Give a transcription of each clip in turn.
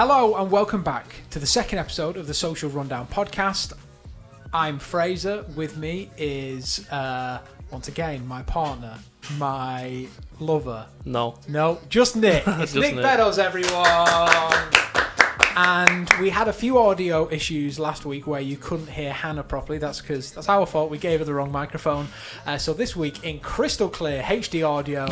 Hello and welcome back to the second episode of the Social Rundown podcast. I'm Fraser. With me is, once again, my partner, my lover. No, just Nick. It's Just Nick Nick. Beddoes, everyone. And we had a few audio issues last week where you couldn't hear Hannah properly. That's because that's our fault. We gave her the wrong microphone. So this week, in crystal clear HD audio,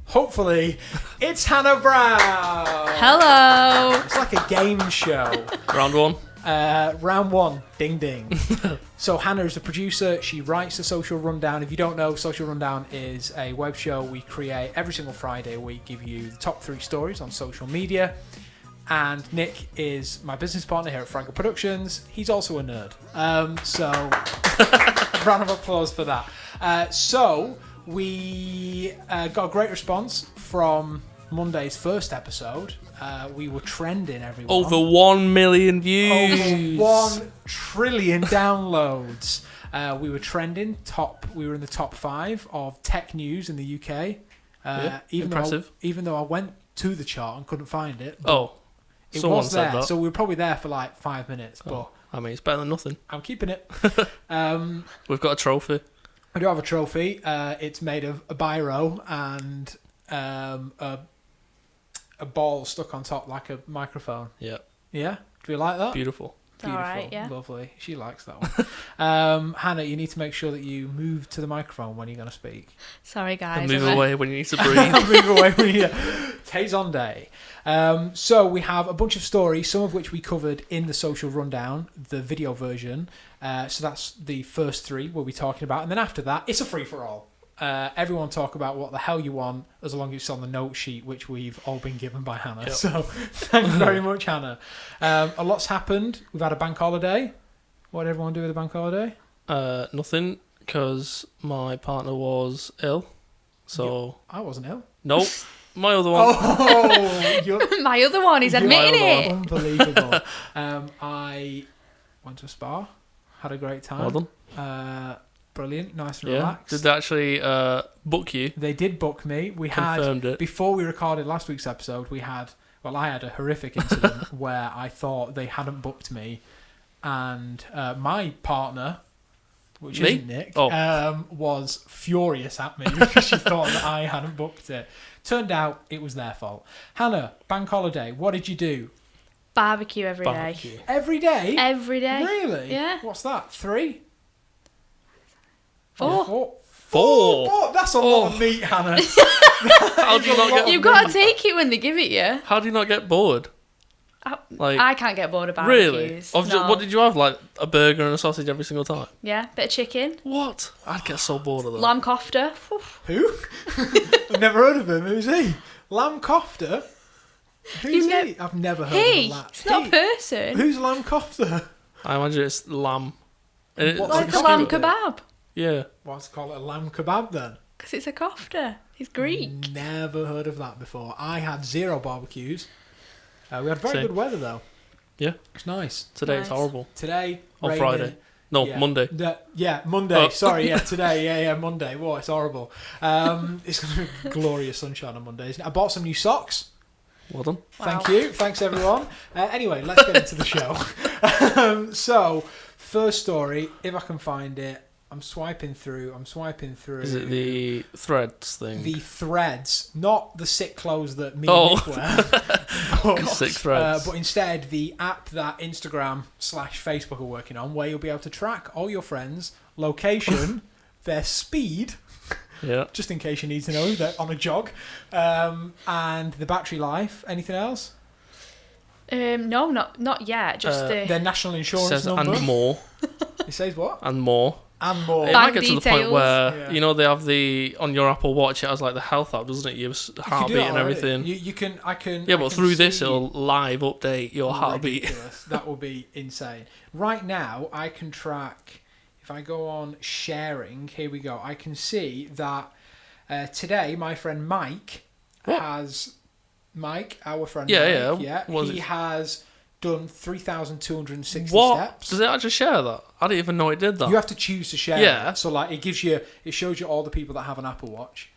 hopefully, it's Hannah Brown. Hello. It's like a game show. round one. Round one, ding ding. So Hannah is the producer. She writes the Social Rundown. If you don't know, Social Rundown is a web show we create every single Friday a week, give you the top 3 stories on social media. And Nick is my business partner here at Fraggell Productions. He's also a nerd. So round of applause for that. So we got a great response from Monday's first episode. We were trending, everyone. Over 1 million views. Over 1 trillion downloads. We were trending top. We were in the top 5 of tech news in the UK. Impressive. Even though I went to the chart and couldn't find it. Oh, it someone was said there. that. So we were probably there for like 5 minutes. But I mean, it's better than nothing. I'm keeping it. We've got a trophy. I do have a trophy. It's made of a biro and a ball stuck on top like a microphone. Yeah. Yeah? Do we like that? Beautiful. Beautiful. All right, yeah. Lovely. She likes that one. Hannah, you need to make sure that you move to the microphone when you're going to speak. Sorry, guys. And move away when you need to breathe. Move away when you... Tays on day. So we have a bunch of stories, some of which we covered in the Social Rundown, the video version. So that's the first 3 we'll be talking about. And then after that, it's a free-for-all. Everyone talk about what the hell you want as long as it's on the note sheet, which we've all been given by Hannah. Yep. So thank you very much, Hannah. A lot's happened. We've had a bank holiday. What did everyone do with the bank holiday? Nothing, because my partner was ill. So, I wasn't ill. nope. My other one. Oh, you're My other one, he's admitting it. unbelievable. I went to a spa, had a great time. Well done. Brilliant, nice and Yeah. relaxed. Did they actually book you? They did book me. We Confirmed had it. before we recorded last week's episode. I had a horrific incident where I thought they hadn't booked me, and my partner, which Me? isn't Nick, Oh. was furious at me because she thought that I hadn't booked it. Turned out it was their fault. Hannah, bank holiday. What did you do? Barbecue every day. Barbecue. Every day. Every day. Really? Yeah. What's that? 3? 4. 4? 4? That's a lot of meat, Hannah. How do you not get? You've got to take it when they give it you. How do you not get bored? I can't get bored of barbecues. Really? No. What did you have? Like a burger and a sausage every single time? Yeah, bit of chicken. What? I'd get so bored of that. Lamb kofta. Who? I've never heard of him. Who's he? Lamb kofta? Who's he? I've never heard Hey, of that. it's not a person. Who's Lamb kofta? I imagine it's lamb. And What's Like it a lamb called? kebab. Yeah. What's it called? A lamb kebab then? Because it's a kofta. He's Greek. Never heard of that before. I had 0 barbecues. We had very Same. good weather though. Yeah. It's nice. Today it's Nice. horrible. Today, On raining. Friday. No, Yeah. Monday. Monday. Oh. Sorry, today. Yeah, Monday. Whoa, it's horrible. It's going to be glorious sunshine on Monday, isn't it? I bought some new socks. Well done. Thank Wow. you. Thanks, everyone. Anyway, let's get into the show. So, first story, if I can find it, I'm swiping through. Is it the threads thing? The threads, not the sick clothes that me Oh. and Nick wear. But, Sick threads. but instead, the app that Instagram/Facebook are working on, where you'll be able to track all your friends' location, their speed, Yeah. just in case you need to know, they're on a jog, and the battery life. Anything else? No, not yet. Just Their national insurance Says number. and more. It says what? And more. And more. It Bank might get to the point details. where, Yeah. you know, they have on your Apple Watch, it has like the health app, doesn't it? Your You can do heartbeat that and already. everything. You can. I can. Yeah, I but can through this, see it'll live update your heartbeat. ridiculous. That will be insane. Right now, I can track. If I go on sharing, here we go. I can see that today, my friend Mike What? has. Mike, our friend Yeah, Mike, yeah. What was he it? has done 3,260 What? steps. Does it actually share that? I didn't even know it did that. You have to choose to share. Yeah. It. So like, it shows you all the people that have an Apple Watch.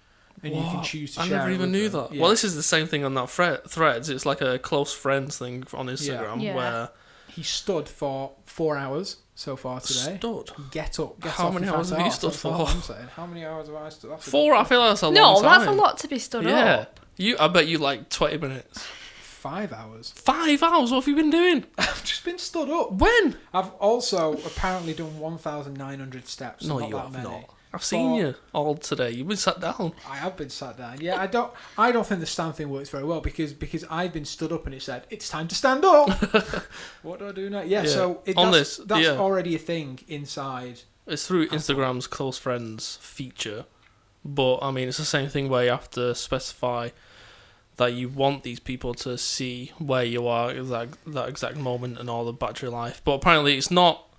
and you can choose to I share never it even with knew them. that. Yeah. Well, this is the same thing on that Threads. It's like a close friends thing on Instagram Yeah. where He stood for 4 hours so far today. stood. Get up. Get How off many your hours fat have you arse, stood that's all for? I'm saying. How many hours have I stood? That's a 4. I good- feel like that's a long No, time. that's a lot to be stood Yeah. up. I bet you like 20 minutes. 5 hours. 5 hours. What have you been doing? I've just been stood up. When? I've also apparently done 1,900 steps. No, not you that have many. not. I've seen you all today. You've been sat down. I have been sat down. Yeah, I don't think the stand thing works very well because I've been stood up and it said it's time to stand up. What do I do now? Yeah, Yeah. so On that's this, yeah. already a thing inside. It's through Instagram's close friends feature, but I mean it's the same thing where you have to specify that you want these people to see where you are at that exact moment and all the battery life. But apparently it's not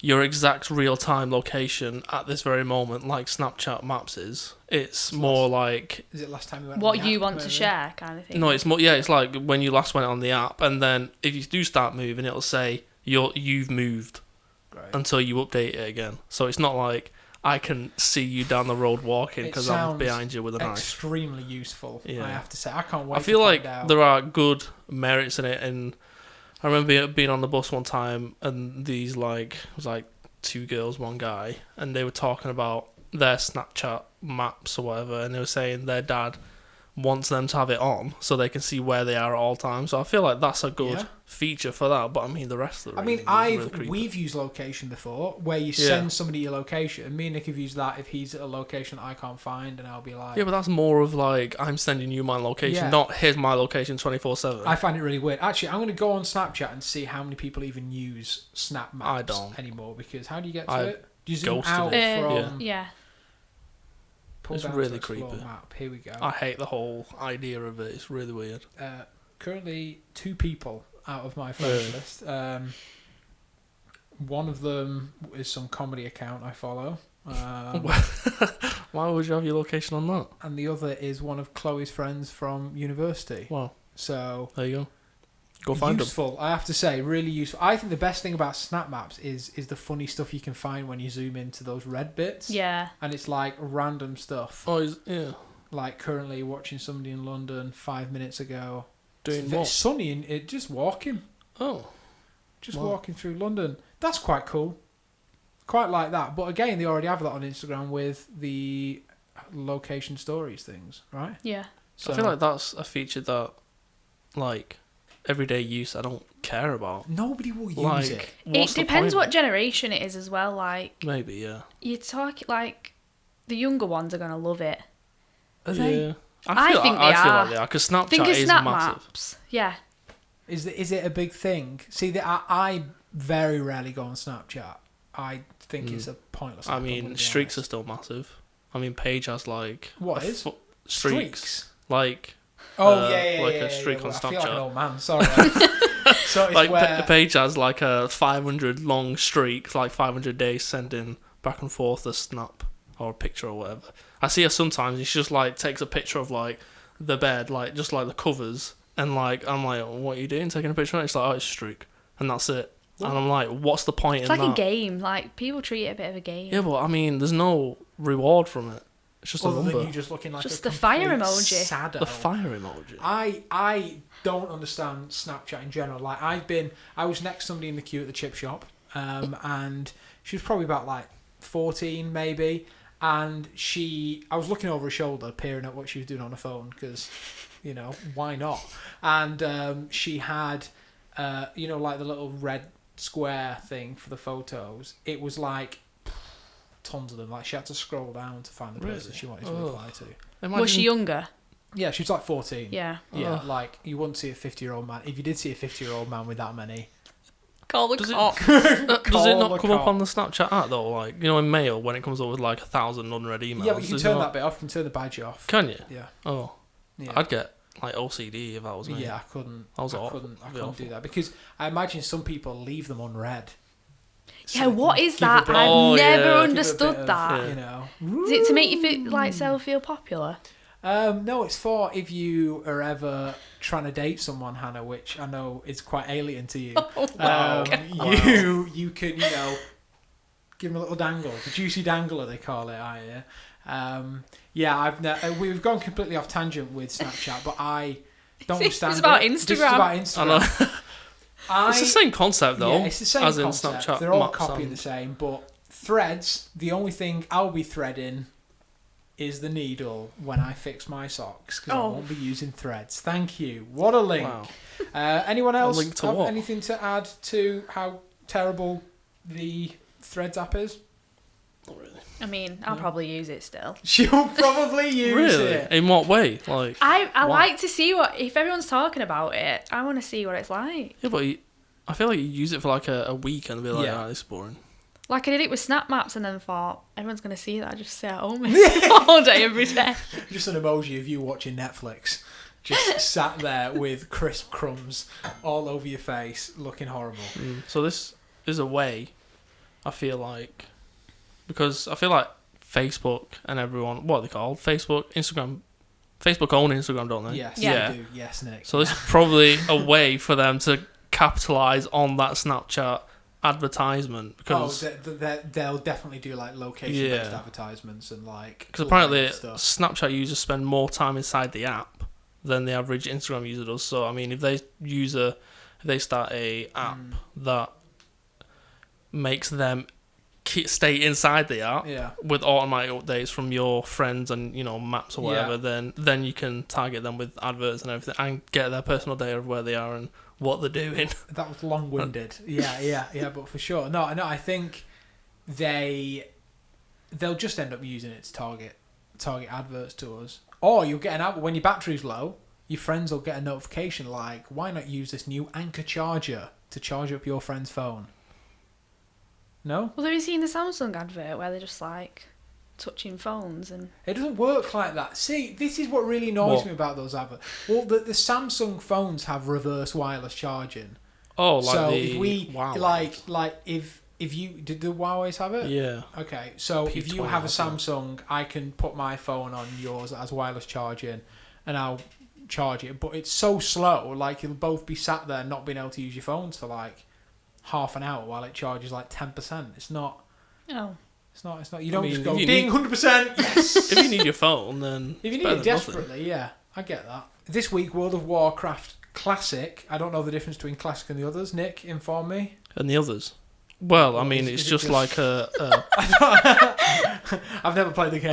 your exact real-time location at this very moment like Snapchat Maps is. It's more like... Is it last time you went? What on the you app, want to maybe? share, kind of thing. No, it's more... Yeah, it's like when you last went on the app, and then if you do start moving, it'll say you've moved Great. until you update it again. So it's not like I can see you down the road walking It because I'm sounds behind you with a knife. Extremely useful. Yeah. I have to say, I can't wait. I feel to like find out. there are good merits in it, and I remember being on the bus one time, and these it was like 2 girls, 1 guy, and they were talking about their Snapchat maps or whatever, and they were saying their dad wants them to have it on so they can see where they are at all times. So I feel like that's a good Yeah. feature for that. But I mean, the rest of the I mean, rating is really creepy. we've used location before, where you Yeah. send somebody your location. Me and Nick have used that if he's at a location I can't find, and I'll be like, Yeah, but that's more of like I'm sending you my location, Yeah. not here's my location 24/7. I find it really weird. Actually, I'm going to go on Snapchat and see how many people even use Snap Maps I don't. anymore. Because how do you get to I it? Do you zoom ghosted out it. from? Yeah. Pull It's down really to explore creepy. Map. Here we go. I hate the whole idea of it. It's really weird. Currently, 2 people out of my phone Really? list. One of them is some comedy account I follow. Why would you have your location on that? And the other is one of Chloe's friends from university. Wow, So there you go. Go find them. useful, I have to say, really useful. I think the best thing about Snap Maps is the funny stuff you can find when you zoom into those red bits. Yeah. And it's like random stuff. Oh, yeah. Like currently watching somebody in London 5 minutes ago. Doing It's what? sunny and it just walking. Oh, Just Wow. walking through London. That's quite cool. Quite like that. But again, they already have that on Instagram with the location stories things, right? Yeah. So I feel like that's a feature that, like, everyday use I don't care about. nobody will use Like, it. what's It the depends point? what generation it is as well. Like, Maybe, yeah. you talk like the younger ones are gonna love it. Are they? Yeah. I feel, think I they feel are. like they are, because Snapchat Think of is Snap massive. Maps. Yeah. Is it a big thing? See, I very rarely go on Snapchat. I think it's a pointless. I app, I'm mean, gonna be streaks are honest. still massive. I mean, Paige has, like... What a is? streaks. Like... Oh uh, yeah, like yeah, a streak yeah. on Well, I feel like an Snapchat. old man. Sorry. So it's Like, where Paige has, like, a 500 long streak, like 500 days sending back and forth a snap or a picture or whatever. I see her sometimes, and she just, like, takes a picture of, like, the bed, like, just, like, the covers, and, like, I'm like, what are you doing, taking a picture of it? It's like, oh, it's a streak. And that's it. What? And I'm like, what's the point It's in like that? a game. Like, people treat it a bit of a game. Yeah, but, I mean, there's no reward from it. It's just a other than number. you just looking like Just a the fire complete emoji. Sado. The fire emoji. I don't understand Snapchat in general. Like I was next to somebody in the queue at the chip shop, and she was probably about like 14 maybe, and I was looking over her shoulder, peering at what she was doing on her phone because, you know, why not? And she had, you know, like the little red square thing for the photos. It was like tons of them. Like she had to scroll down to find the person Really? she wanted to Oh. reply to. Imagine, Was she younger? Yeah, she was like 14. Yeah. Yeah, Ugh. like you wouldn't see a 50-year-old man. If you did see a 50-year-old man with that many, Call the Does it- cop. does it Call not the come up cop. on the Snapchat app though? Like, you know, in mail when it comes up with like 1,000 unread emails. yeah, but you can does it turn not- that bit off. You can turn the badge off. Can you? Yeah, Oh, yeah. I'd get like OCD if that was me. Yeah, I couldn't. That was I awful. couldn't. I That'd be couldn't do awful. that because I imagine some people leave them unread. So Yeah, they what can is give a that? bit- I've Oh, never yeah. give a bit understood of, that. You know. Is it to make you feel like feel popular? No, it's for if you are ever trying to date someone, Hannah, which I know is quite alien to you. Wow. You can, you know, give them a little dangle, the juicy dangler they call it, I hear. We've gone completely off tangent with Snapchat, but I don't understand. It's about it. Instagram. This is about Instagram. I know. It's the same concept though. Yeah, it's the same as concept. In Snapchat They're all maps copying and- the same, but threads. The only thing I'll be threading is the needle when I fix my socks because I won't be using threads. Thank you. What a link. Wow. Anyone else link to have what? anything to add to how terrible the Threads app is? Not really. I mean, I'll probably use it still. She'll probably use Really? it. In what way? Like. I why? like to see if everyone's talking about it. I want to see what it's like. Yeah, but I feel like you use it for like a week and be like, Yeah. this is boring. Like I did it with Snap Maps and then thought everyone's gonna see that I just stay at home all day every day. Just an emoji of you watching Netflix, just sat there with crisp crumbs all over your face, looking horrible. So this is a way, I feel like, because I feel like Facebook and everyone, what are they called? Facebook, Instagram. Facebook own Instagram, don't they? Yes, Yeah. they do. Yes, Nick. So this is probably a way for them to capitalise on that Snapchat advertisement because they'll definitely do like location-based Yeah. advertisements and like. because apparently live stuff. Snapchat users spend more time inside the app than the average Instagram user does. So I mean, if they start a app that makes them stay inside the app Yeah. with automatic updates from your friends and maps or whatever, then you can target them with adverts and everything and get their personal data of where they are and what they're doing. That was long-winded. yeah, but for sure. No, I think they'll just end up using it to target adverts to us. Or you'll get an ad when your battery's low, your friends will get a notification like, why not use this new Anchor charger to charge up your friend's phone? No? Well, have you seen the Samsung advert where they're just like touching phones and It doesn't work like that. See, this is what really annoys me about those adverts. Well, the Samsung phones have reverse wireless charging. Oh, like so the if we Huawei. if you did the Huawei's have it? Yeah. Okay, so if you P20 have a or something. Samsung, I can put my phone on yours as wireless charging, and I'll charge it. But it's so slow, like you'll both be sat there not being able to use your phones for like half an hour while it charges like 10%. It's not. oh, It's not. You don't mean, just go if you ding need- 100%. Yes. If you need your phone, then If you it's need better it than nothing. desperately, yeah, I get that. This week, World of Warcraft Classic. I don't know the difference between Classic and the others. Nick, inform me. And the others. Well, I Well, mean, is it's it just just- like a I've never played the game.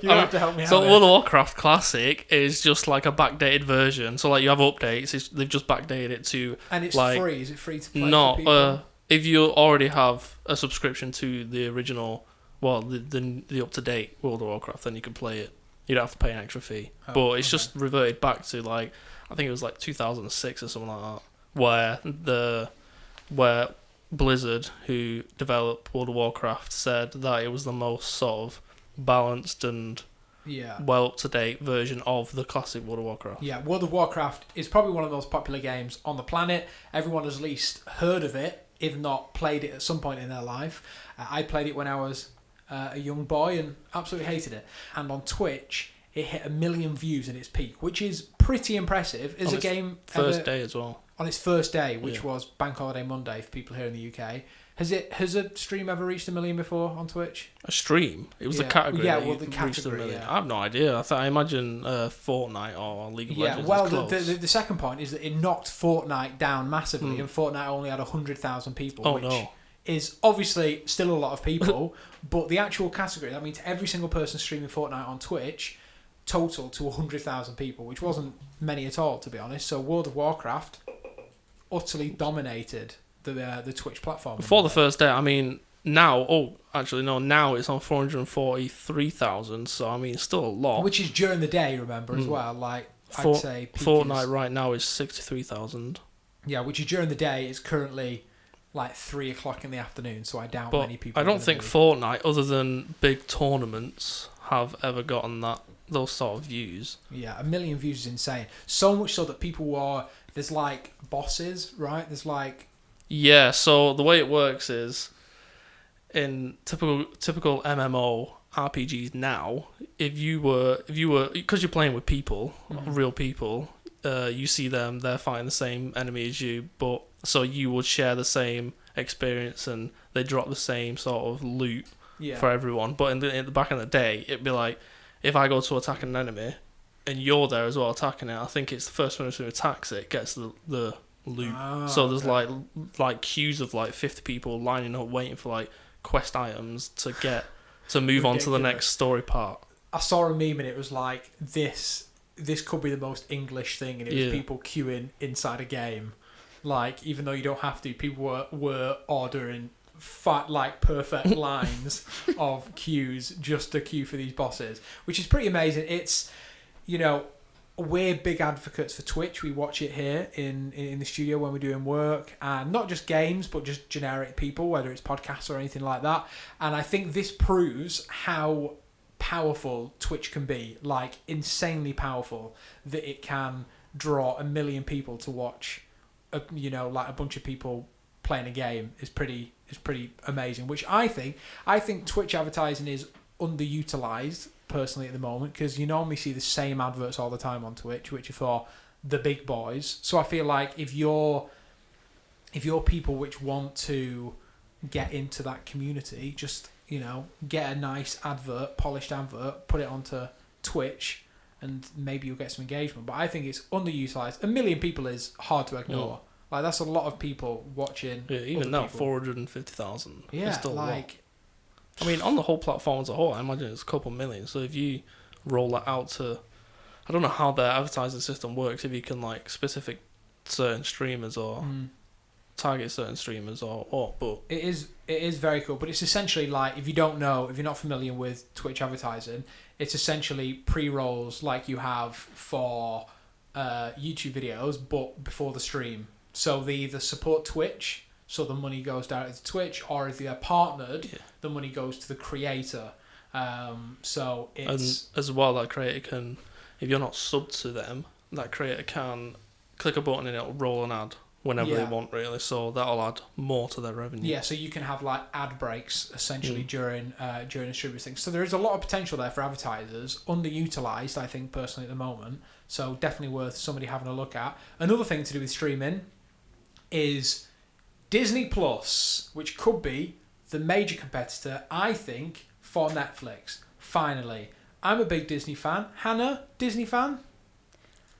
You have to help me out. So here. World of Warcraft Classic is just like a backdated version. So like you have updates, they've just backdated it to And it's like, free. Is it free to play? not for people? if you already have a subscription to the original, well, the up to date World of Warcraft, then you can play it. You don't have to pay an extra fee. Oh, But it's okay. just reverted back to like I think it was like 2006 or something like that, where Blizzard, who developed World of Warcraft, said that it was the most sort of balanced and Yeah. well up to date version of the classic World of Warcraft. Yeah, World of Warcraft is probably one of the most popular games on the planet. Everyone has at least heard of it, if not played it at some point in their life. I played it when I was a young boy and absolutely hated it. And on Twitch, it hit 1 million views in its peak, which is pretty impressive. Is On a its game First ever, day as well. on its first day, which Yeah. was Bank Holiday Monday for people here in the UK. Has a stream ever reached 1 million before on Twitch? A stream. It was Yeah. the category. Yeah, that well, you the reached the category, million. yeah. I have no idea. I imagine Fortnite or League of Yeah, Legends. well, is close. the second point is that it knocked Fortnite down massively, Hmm. and Fortnite only had 100,000 people, Oh, which no. is obviously still a lot of people, but the actual category, that means every single person streaming Fortnite on Twitch, total to 100,000 people, which wasn't many at all, to be honest. So World of Warcraft utterly dominated the Twitch platform. Before the first day, I mean, now it's on 443,000, so I mean, it's still a lot. Which is during the day, remember, as Mm. well. Like, For- I'd say peak Fortnite is- right now is 63,000. Yeah, which is during the day. It's currently like 3 o'clock in the afternoon, so I doubt But many people I are don't gonna think be- Fortnite, other than big tournaments, have ever gotten those sort of views. Yeah, 1 million views is insane. So much so that people are... There's like bosses, right? There's like... Yeah, so the way it works is in typical MMO RPGs now, if you were because you're playing with people, real people, you see them, they're fighting the same enemy as you, but so you would share the same experience and they drop the same sort of loot for everyone. But in the back in the day, it'd be like, if I go to attack an enemy, and you're there as well attacking it, I think it's the first one who attacks it gets the loot. So there's like queues of like 50 people lining up waiting for like quest items to move on to the next story part. I saw a meme and it was like, this could be the most English thing, and it was people queuing inside a game. Like, even though you don't have to, people were ordering like perfect lines of queues just to queue for these bosses, which is pretty amazing. It's, you know, we're big advocates for Twitch. We watch it here in the studio when we're doing work, and not just games, but just generic people, whether it's podcasts or anything like that. And I think this proves how powerful Twitch can be, like insanely powerful, that it can draw 1 million people to watch, like a bunch of people playing a game is pretty amazing. Which I think Twitch advertising is underutilized personally at the moment, because you normally see the same adverts all the time on Twitch, which are for the big boys. So I feel like if you're people which want to get into that community, just get a nice advert, polished advert, put it onto Twitch, and maybe you'll get some engagement. But I think it's underutilized. 1 million people is hard to ignore. Like, that's a lot of people watching. Yeah, even now, 450,000. Yeah, still like, I mean, on the whole platform as a whole, I imagine it's a couple million. So if you roll that out to, I don't know how their advertising system works. If you can like specific certain streamers or target certain streamers or what, but it is very cool. But it's essentially like, if you're not familiar with Twitch advertising, it's essentially pre-rolls like you have for YouTube videos, but before the stream. So they either support Twitch, so the money goes directly to Twitch, or if they're partnered, the money goes to the creator. So it's... And as well, that creator can, if you're not subbed to them, that creator can click a button and it'll roll an ad whenever they want, really. So that'll add more to their revenue. Yeah, so you can have like ad breaks essentially during a streamer's thing. So there is a lot of potential there for advertisers, underutilized, I think, personally at the moment. So definitely worth somebody having a look at. Another thing to do with streaming is Disney Plus, which could be the major competitor, I think, for Netflix. Finally, I'm a big Disney fan. Hannah, Disney fan?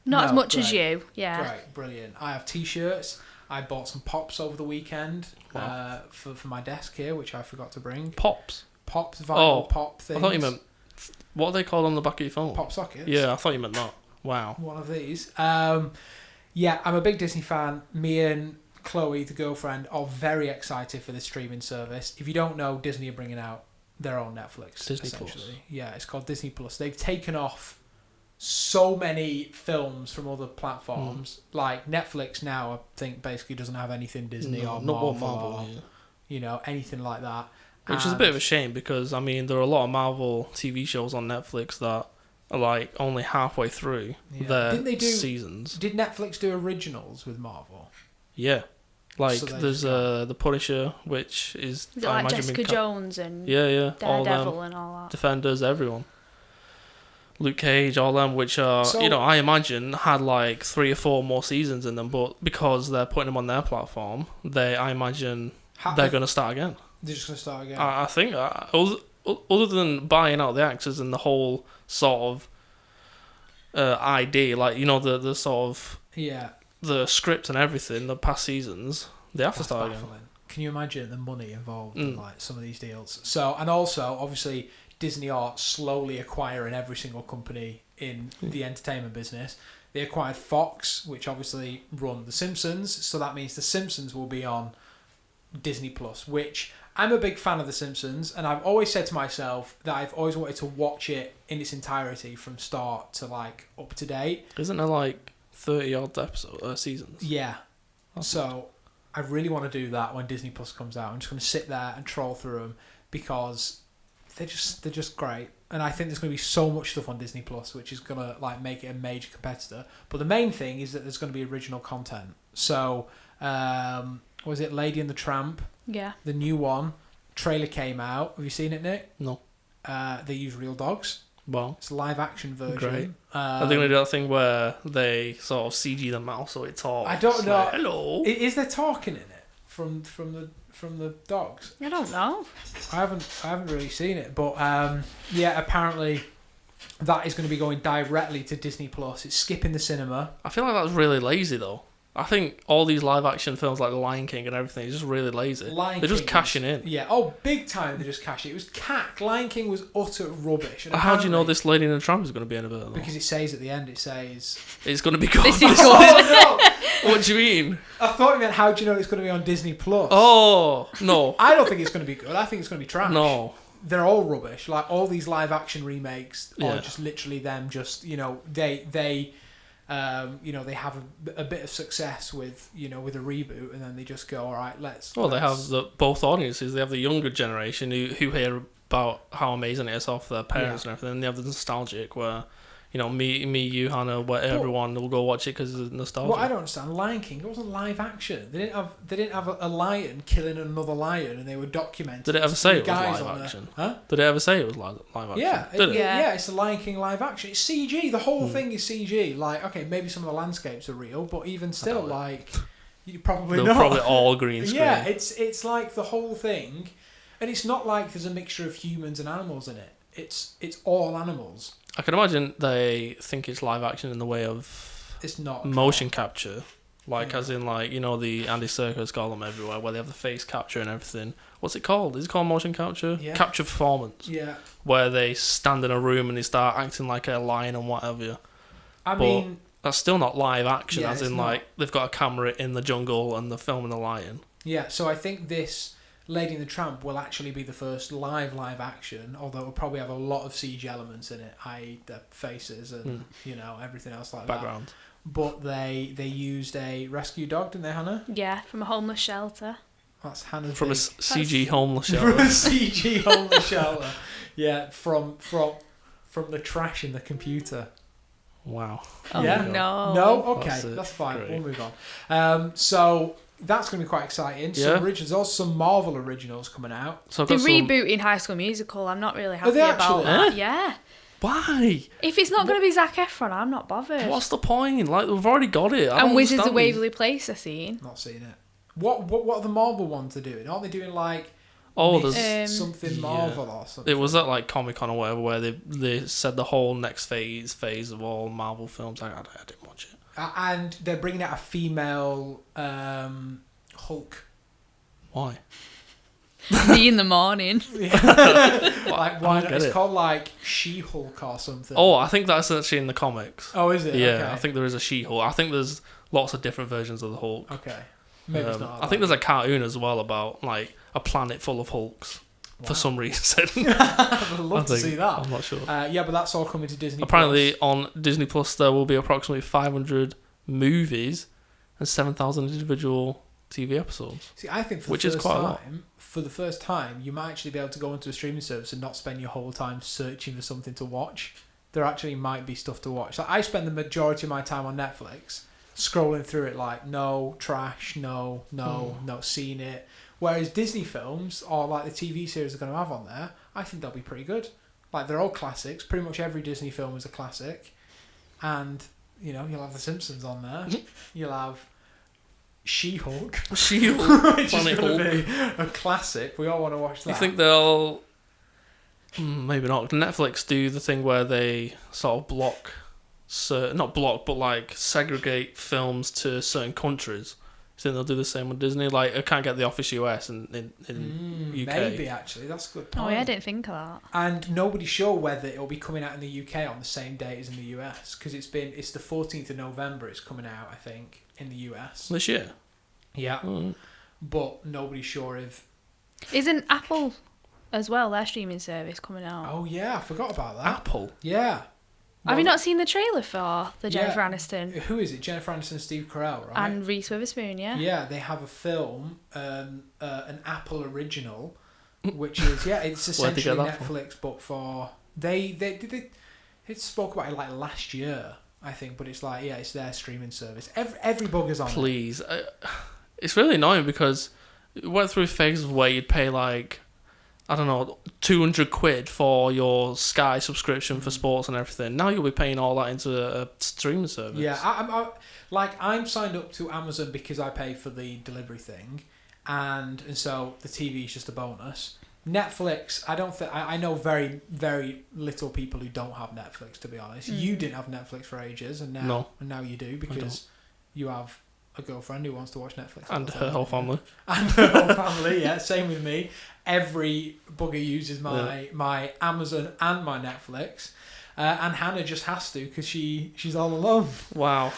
Not as much as you, yeah. Great, brilliant. I have T-shirts. I bought some pops over the weekend for my desk here, which I forgot to bring. Pops? Pops, vinyl pop things. I thought you meant, what are they called on the back of your phone? Pop sockets. Yeah, I thought you meant that. Wow. One of these. Yeah, I'm a big Disney fan. Me and Chloe, the girlfriend, are very excited for the streaming service. If you don't know, Disney are bringing out their own Netflix. Disney Plus. Yeah, it's called Disney Plus. They've taken off so many films from other platforms. Like Netflix now, I think, basically doesn't have anything Disney or Marvel, or, anything like that. Which is a bit of a shame, because I mean there are a lot of Marvel TV shows on Netflix that are like only halfway through their seasons. Did Netflix do originals with Marvel? Yeah. Like, so there's The Punisher, which is... I like Jessica Jones and Daredevil and all that. Defenders, everyone. Luke Cage, all them, which are, I imagine, had like 3 or 4 more seasons in them, but because they're putting them on their platform, I imagine they're going to start again. They're just going to start again? I think, other than buying out the actors and the whole sort of ID, like, the sort of... Yeah. The script and everything, the past seasons, they have to start again. Can you imagine the money involved in like some of these deals? So, and also, obviously, Disney are slowly acquiring every single company in the entertainment business. They acquired Fox, which obviously run The Simpsons, so that means The Simpsons will be on Disney Plus, which I'm a big fan of The Simpsons, and I've always said to myself that I've always wanted to watch it in its entirety from start to like up to date. Isn't there like 30-odd seasons? Yeah. So I really want to do that when Disney Plus comes out. I'm just going to sit there and troll through them, because they're just great. And I think there's going to be so much stuff on Disney Plus, which is going to like make it a major competitor. But the main thing is that there's going to be original content. So, was it Lady and the Tramp? Yeah. The new one. Trailer came out. Have you seen it, Nick? No. They use real dogs. Wow. It's a live action version. Great. Are they going to do that thing where they sort of CG the mouse so it talks? I don't know. Like, hello. Is there talking in it? from the dogs? I don't know. I haven't really seen it, but yeah, apparently that is going to be going directly to Disney Plus. It's skipping the cinema. I feel like that's really lazy though. I think all these live action films like The Lion King and everything is just really lazy. They're just cashing in. Yeah, big time. They're just cashing. It was cack. Lion King was utter rubbish. And how do you know this Lady and the Tramp is going to be in a bit? Because it says at the end, it says it's going to be good. This is good. Oh, no. What do you mean? I thought you meant how do you know it's going to be on Disney Plus? Oh no! I don't think it's going to be good. I think it's going to be trash. No. They're all rubbish. Like all these live action remakes are Yeah. just literally them. Just they they have a bit of success with with a reboot, and then they just go, all right, let's. Well, they have both audiences. They have the younger generation who hear about how amazing it is off their parents and everything. And they have the nostalgic where, me, you, Hannah, where everyone will go watch it because it's nostalgia. What I don't understand, Lion King, it wasn't live action. They didn't have a lion killing another lion, and they were documenting. Did it ever say it was live action? Huh? Did it ever say it was live action? Yeah, Did it? Yeah, it's the Lion King live action. It's CG. The whole thing is CG. Like, okay, maybe some of the landscapes are real, but even still, like, you probably They're not. probably all green screen. Yeah, it's like the whole thing, and it's not like there's a mixture of humans and animals in it. It's all animals. I can imagine they think it's live action in the way of It's not motion capture, as in the Andy Serkis column everywhere where they have the face capture and everything. What's it called? Is it called motion capture? Yeah. Capture performance. Yeah. Where they stand in a room and they start acting like a lion and whatever. I mean, that's still not live action. Yeah, as in not. they've got a camera in the jungle and they're filming the lion. yeah. So I think this Lady and the Tramp will actually be the first live action, although it will probably have a lot of CG elements in it, i.e. the faces and everything else like Background. that. But they used a rescue dog, didn't they, Hannah? Yeah, from a homeless shelter. That's Hannah's From a big- CG homeless from shelter. a CG homeless shelter. Yeah, from the trash in the computer. Wow. Oh Yeah. no. No, okay, That's it. that's fine. Great. We'll move on. So that's going to be quite exciting. Yeah. There's also some Marvel originals coming out. So I've They're got some... rebooting High School Musical. I'm not really happy they about actually? that. Eh? Yeah. Why? If it's not going to be Zac Efron, I'm not bothered. What's the point? Like, we've already got it. I And don't Wizards of understand. Waverly Place are seen. Not seen it. What are the Marvel ones are doing? Aren't they doing like Oh, Miss there's... something yeah. Marvel or something? It was at like Comic-Con or whatever where they said the whole next phase of all Marvel films. I didn't watch it. And they're bringing out a female Hulk. Why? Me in the morning. Like why not? get It's it. called like She-Hulk or something. Oh, I think that's actually in the comics. Oh, is it? Yeah, Okay. I think there is a She-Hulk. I think there's lots of different versions of the Hulk. Okay. Maybe it's not. I think there's a cartoon as well about like a planet full of Hulks for some reason. I'd love to see that. I'm not sure. Yeah, but that's all coming to Disney. Apparently, Plus. on Disney Plus, there will be approximately 500 movies and 7,000 individual TV episodes. See, I think which is quite a lot. for the first time, you might actually be able to go into a streaming service and not spend your whole time searching for something to watch. There actually might be stuff to watch. Like, I spend the majority of my time on Netflix scrolling through it like, no, trash, no, not seen it. Whereas Disney films, or like the TV series they're going to have on there, I think they'll be pretty good. Like, they're all classics. Pretty much every Disney film is a classic. And, you'll have The Simpsons on there. You'll have She-Hulk. She-Hulk, Which is Planet going to Hulk. be a classic. We all want to watch that. You think they'll... Maybe not. Netflix do the thing where they sort of block... not block, but like segregate films to certain countries. You think they'll do the same with Disney? Like, I can't get The Office US in UK. Maybe, actually. That's a good point. Oh, yeah, I didn't think of that. And nobody's sure whether it'll be coming out in the UK on the same day as in the US. Because it's the 14th of November it's coming out, I think, in the US. This year? Yeah. Mm. But nobody's sure if... Isn't Apple as well, their streaming service, coming out? Oh, yeah, I forgot about that. Apple? Yeah. Have you not seen the trailer for the Jennifer Aniston Who is it? Jennifer Aniston and Steve Carell, right? and Reese Witherspoon, yeah? Yeah, they have a film, an Apple original, which is it's Where'd they essentially get that from? Netflix, but for they spoke about it like last year, I think, but it's like it's their streaming service. Every bugger's on. Please. It's really annoying because it went through phases where you'd pay like, I don't know, 200 quid for your Sky subscription for sports and everything. Now you'll be paying all that into a streaming service. Yeah, I'm signed up to Amazon because I pay for the delivery thing, and so the TV is just a bonus. Netflix, I know very, very little people who don't have Netflix, to be honest. You didn't have Netflix for ages, and now you do, because you have a girlfriend who wants to watch Netflix. And her whole family. And her whole family, yeah. Same with me. Every bugger uses my Amazon and my Netflix. And Hannah just has to, because she's all alone. Wow.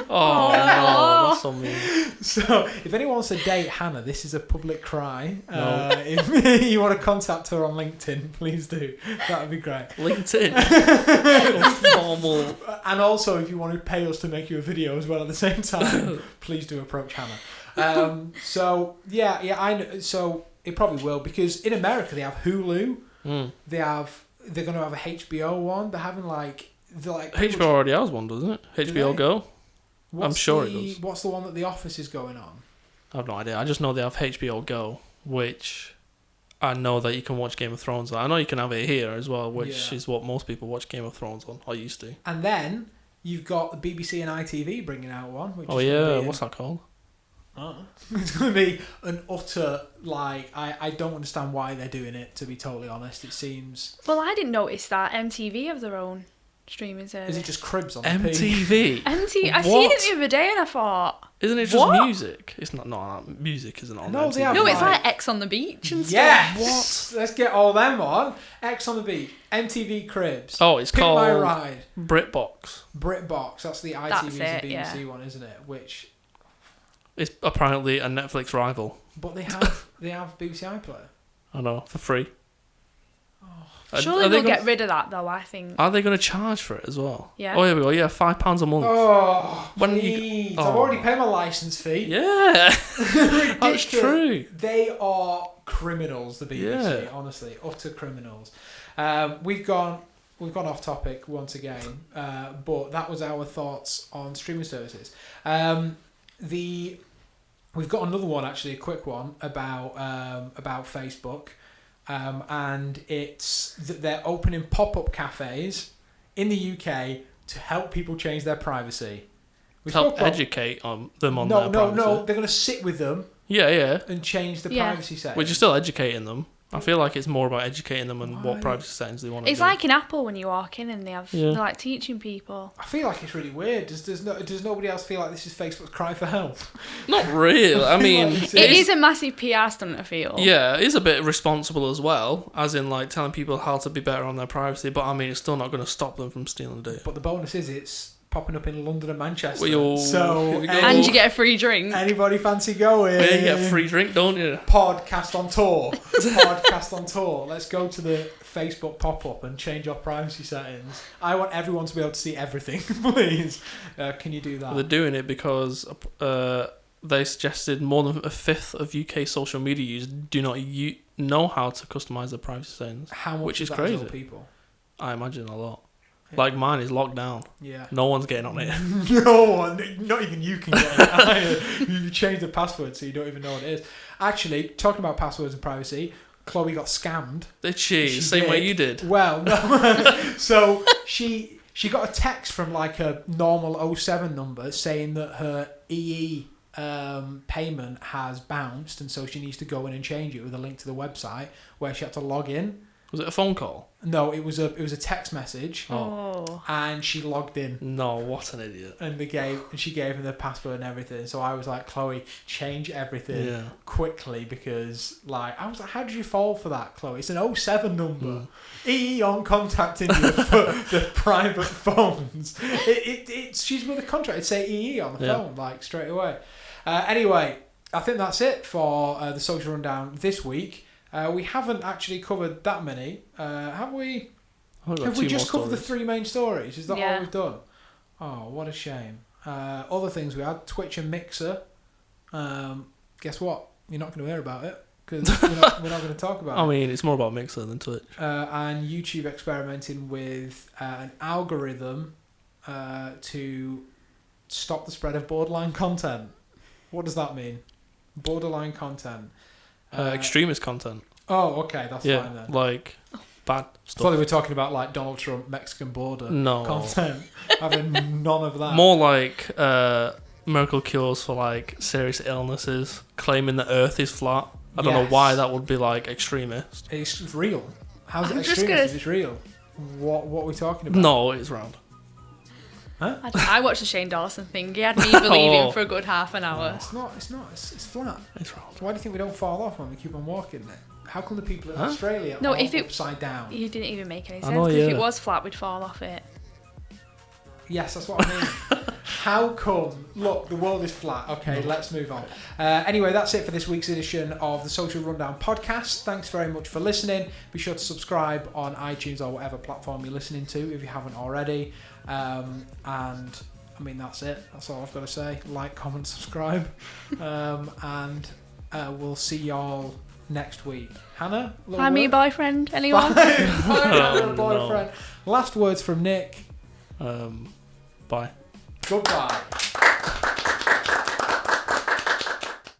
Oh, no, that's so mean. So, if anyone wants to date Hannah, this is a public cry. No. If you want to contact her on LinkedIn, please do. That would be great. LinkedIn? Formal. And also, if you want to pay us to make you a video as well at the same time, please do approach Hannah. So, I know. So, it probably will, because in America, they have Hulu. They're going to have a HBO one. They're having HBO already has one, doesn't it? HBO Go. I'm sure it does. What's the one that The Office is going on? I have no idea. I just know they have HBO Go, which I know that you can watch Game of Thrones on. I know you can have it here as well, which is what most people watch Game of Thrones on, or used to. And then you've got the BBC and ITV bringing out one. What's that called? It's going to be an utter, I don't understand why they're doing it, to be totally honest. It seems... Well, I didn't notice that MTV have their own streaming service. Is it just cribs on the MTV? I seen it the other day and I thought... Isn't it just music? It's not music, isn't it, on MTV? No, it's like X on the Beach and stuff. Yes! What? Let's get all them on. X on the Beach, MTV Cribs. Oh, it's called... My Ride. BritBox. That's the ITV and BBC one, isn't it? Which... It's apparently a Netflix rival. But they have BBC iPlayer. I know, for free. Surely they'll get rid of that, though, I think. Are they going to charge for it as well? Yeah. Oh, here we go. Yeah, £5 a month. Oh, please. I've already paid my licence fee. Yeah. That's true. They are criminals, the BBC, honestly. Utter criminals. We've gone off topic once again, but that was our thoughts on streaming services. We've got another one, actually, a quick one about Facebook, and it's that they're opening pop-up cafes in the UK to help people change their privacy. Help educate them on their privacy. No, they're going to sit with them. Yeah. And change the privacy settings. Which is still educating them. I feel like it's more about educating them and what privacy settings they want to do. It's like in Apple when you walk in and they're like teaching people. I feel like it's really weird. Does nobody else feel like this is Facebook's cry for help? Not really. I mean... it is a massive PR stunt, I feel. Yeah, it is a bit responsible as well, as in like telling people how to be better on their privacy, but I mean, it's still not going to stop them from stealing data. But the bonus is it's popping up in London and Manchester. And you get a free drink. Anybody fancy going? Yeah, you get a free drink, don't you? Podcast on tour. Podcast on tour. Let's go to the Facebook pop-up and change our privacy settings. I want everyone to be able to see everything, please. Can you do that? They're doing it because they suggested more than a fifth of UK social media users do not know how to customise their privacy settings. How much which is that crazy. As people? I imagine a lot. Like mine is locked down. Yeah. No one's getting on it. No one. Not even you can get on it. You changed the password so you don't even know what it is. Actually, talking about passwords and privacy, Chloe got scammed. Did she? Same way you did. Well, no. So she got a text from like a normal 07 number saying that her EE payment has bounced, and so she needs to go in and change it with a link to the website where she had to log in. Was it a phone call? No, it was a text message. Oh. And she logged in. No, what an idiot. And she gave him the password and everything. So I was like, Chloe, change everything quickly, because I was like, how did you fall for that, Chloe? It's an 07 number. EE aren't contacting you for the private phones. She's with a contract. It'd say EE on the phone, straight away. Anyway, I think that's it for the social rundown this week. We haven't actually covered that many, have we? Have we just covered the three main stories? Is that all we've done? Oh, what a shame. Other things we had, Twitch and Mixer. Guess what? You're not going to hear about it, because we're not going to talk about it. I mean, it's more about Mixer than Twitch. And YouTube experimenting with an algorithm to stop the spread of borderline content. What does that mean? Borderline content. Extremist content. Oh, okay, that's fine then. Like bad stuff. I thought they were talking about like Donald Trump Mexican border content. Having none of that. More like miracle cures for like serious illnesses, claiming the Earth is flat. I don't know Yes. why that would be like extremist. It's real. How's it I'm just extremist gonna- if it's real? What are we talking about? No, it's round. I watched the Shane Dawson thing. He had me believing for a good half an hour. It's not. It's flat. It's round. Why do you think we don't fall off when we keep on walking then? How come the people in Huh? Australia No, are if it- upside down? You didn't even make any I sense. know, 'Cause if yeah. it was flat, we'd fall off it. Yes, that's what I mean. How come? Look, the world is flat. Okay, let's move on. Anyway, that's it for this week's edition of the Social Rundown podcast. Thanks very much for listening. Be sure to subscribe on iTunes or whatever platform you're listening to if you haven't already. And I mean, that's it. That's all I've got to say. Like, comment, subscribe. And we'll see y'all next week. Hannah? Find me a boyfriend, anyone? Find Hannah a Oh, no. boyfriend. Last words from Nick. Bye. Goodbye.